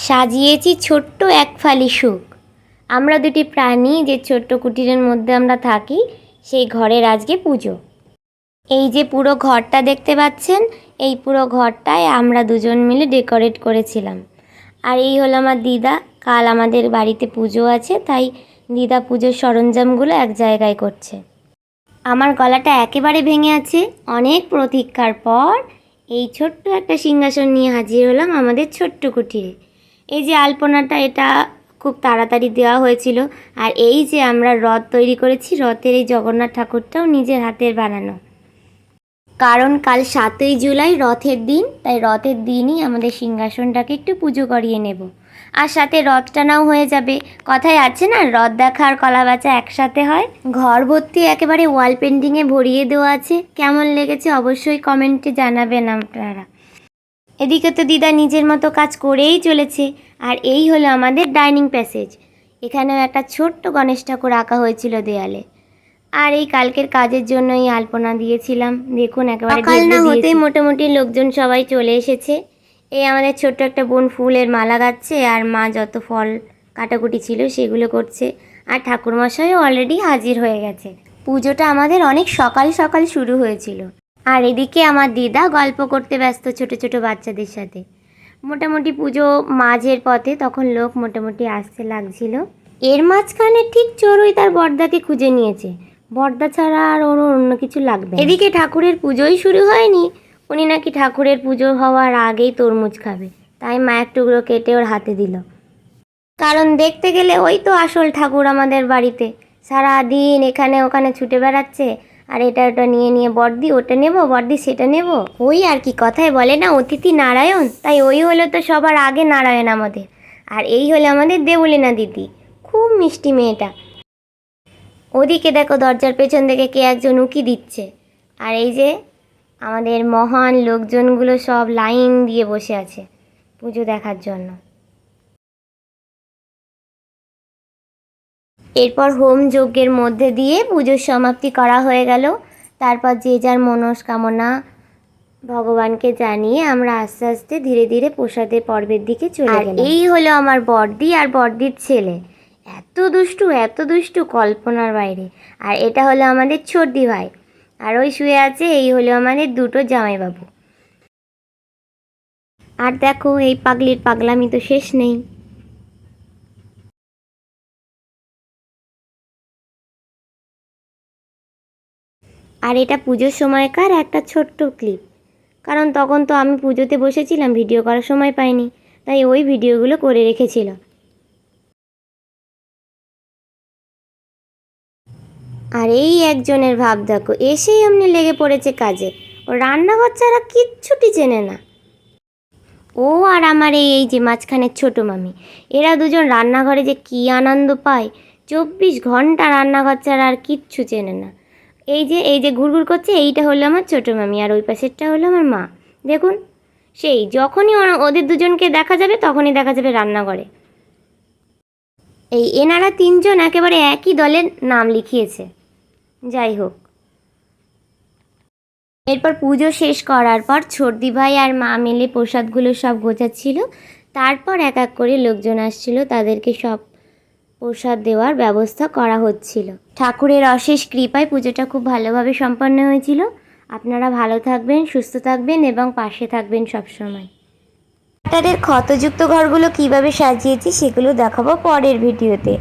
সাজিয়েছি ছোট্ট এক ফালি সুখ। আমরা দুটি প্রাণী যে ছোট্ট কুটিরের মধ্যে আমরা থাকি, সেই ঘরের আজকে পুজো। এই যে পুরো ঘরটা দেখতে পাচ্ছেন, এই পুরো ঘরটায় আমরা দুজন মিলে ডেকোরেট করেছিলাম। আর এই হলো আমার দিদা। কাল আমাদের বাড়িতে পুজো আছে, তাই দিদা পুজোর সরঞ্জামগুলো এক জায়গায় করছে। আমার গলাটা একেবারে ভেঙে আছে। অনেক প্রতীক্ষার পর এই ছোট্ট একটা সিংহাসন নিয়ে হাজির হলাম আমাদের ছোট্ট কুটিরে। এই যে আলপনাটা, এটা খুব তাড়াতাড়ি দেওয়া হয়েছিল। আর এই যে আমরা রথ তৈরি করেছি, রথের এই জগন্নাথ ঠাকুরটাও নিজের হাতের বানানো। কারণ কাল 7ই জুলাই রথের দিন, তাই রথের দিনই আমাদের সিংহাসনটাকে একটু পুজো করিয়ে নেব। আর সাথে রথ টানাও হয়ে যাবে। কথায় আছে না, রথ দেখা আর কলা বেচা একসাথে হয়। ঘর ভর্তি একেবারে ওয়াল পেন্টিংয়ে ভরিয়ে দেওয়া আছে। কেমন লেগেছে অবশ্যই কমেন্টে জানাবেন আপনারা। এদিকে তো দিদা নিজের মতো কাজ করেই চলেছে। আর এই হলো আমাদের ডাইনিং প্যাসেজ। এখানেও একটা ছোট্ট গণেশ ঠাকুর আঁকা হয়েছিল দেয়ালে। আর এই কালকের কাজের জন্য এই আলপনা দিয়েছিলাম। দেখুন একেবারে সকাল না হতেই মোটামুটি লোকজন সবাই চলে এসেছে। এই আমাদের ছোট্ট একটা বোন ফুলের মালা গাচ্ছে, আর মা যত ফল কাটাকুটি ছিল সেগুলো করছে। আর ঠাকুরমশাইও অলরেডি হাজির হয়ে গেছে। পুজোটা আমাদের অনেক সকাল সকাল শুরু হয়েছিল। আর এদিকে আমার দিদা গল্প করতে ব্যস্ত ছোট ছোট বাচ্চাদের সাথে। মোটামুটি পুজো মাঝের পথে, তখন লোক মোটামুটি আসতে লাগছিল। এর মাঝখানে ঠিক চড়ুই তার বড়দাকে খুঁজে নিয়েছে। বড়দা ছাড়া আর ওর অন্য কিছু লাগবে না। এদিকে ঠাকুরের পুজোই শুরু হয়নি, উনি নাকি ঠাকুরের পুজো হওয়ার আগেই তরমুজ খাবে। তাই মা এক টুকরো কেটে ওর হাতে দিল। কারণ দেখতে গেলে ওই তো আসল ঠাকুর আমাদের বাড়িতে। সারাদিন এখানে ওখানে ছুটে বেড়াচ্ছে, আর এটা ওটা নিয়ে নিয়ে বড়দি ওটা নেব, বড়দি সেটা নেব। ওই আর কি, কথায় বলে না অতিথি নারায়ণ, তাই ওই হলো তো সবার আগে নারায়ণ আমাদের। আর এই হলো আমাদের দেবলীনা দিদি, খুব মিষ্টি মেয়েটা। ওদিকে দেখো দরজার পেছন থেকে কে একজন উকি দিচ্ছে। আর এই যে আমাদের মহান লোকজনগুলো সব লাইন দিয়ে বসে আছে পুজো দেখার জন্য। এরপর হোম যজ্ঞের মধ্যে দিয়ে পুজোর সমাপ্তি করা হয়ে গেল। তারপর যে যার মনস্কামনা ভগবানকে জানিয়ে আমরা আস্তে আস্তে ধীরে ধীরে প্রসাদের পর্বের দিকে চলে গেলাম। এই হলো আমার বড়দি আর বড়দির ছেলে। এত দুষ্টু কল্পনার বাইরে। আর এটা হলো আমাদের ছোটদি ভাই। আর ওই শুয়ে আছে, এই হলো আমাদের দুটো জামাইবাবু। আর দেখো এই পাগলির পাগলামি তো শেষ নেই। আর এটা পুজোর সময়কার একটা ছোট্ট ক্লিপ। কারণ তখন তো আমি পুজোতে বসেছিলাম, ভিডিও করার সময় পাইনি, তাই ওই ভিডিওগুলো করে রেখেছিল। আর এই একজনের ভাব দেখো, এসেই এমনি লেগে পড়েছে কাজে। ও রান্নাঘর ছাড়া কিচ্ছুটি চেনে না। ও আর আমার এই যে মাঝখানের ছোটো মামি, এরা দুজন রান্নাঘরে যে কী আনন্দ পায়। 24 ঘন্টা রান্নাঘর ছাড়া আর কিচ্ছু চেনে না। এই যে ঘুরঘুর করছে, এইটা হলো আমার ছোটো মামি, আর ওই পাশেরটা হলো আমার মা। দেখুন, সেই যখনই ওদের দুজনকে দেখা যাবে তখনই দেখা যাবে রান্নাঘরে। এনারা তিনজন একেবারে একই দলের নাম লিখিয়েছে। যাই হোক, এরপর পুজো শেষ করার পর ছোটদি ভাই আর মা মিলে প্রসাদগুলো সব গোছাচ্ছিল। তারপর এক এক করে লোকজন আসছিল, তাদেরকে সব প্রসাদ দেওয়ার ব্যবস্থা করা হচ্ছিল। ঠাকুরের অশেষ কৃপায় পুজোটা খুব ভালোভাবে সম্পন্ন হয়েছিল। আপনারা ভালো থাকবেন, সুস্থ থাকবেন এবং পাশে থাকবেন সবসময়। আপনাদের ক্ষতযুক্ত ঘরগুলো কিভাবে সাজিয়েছি সেগুলো দেখাবো পরের ভিডিওতে।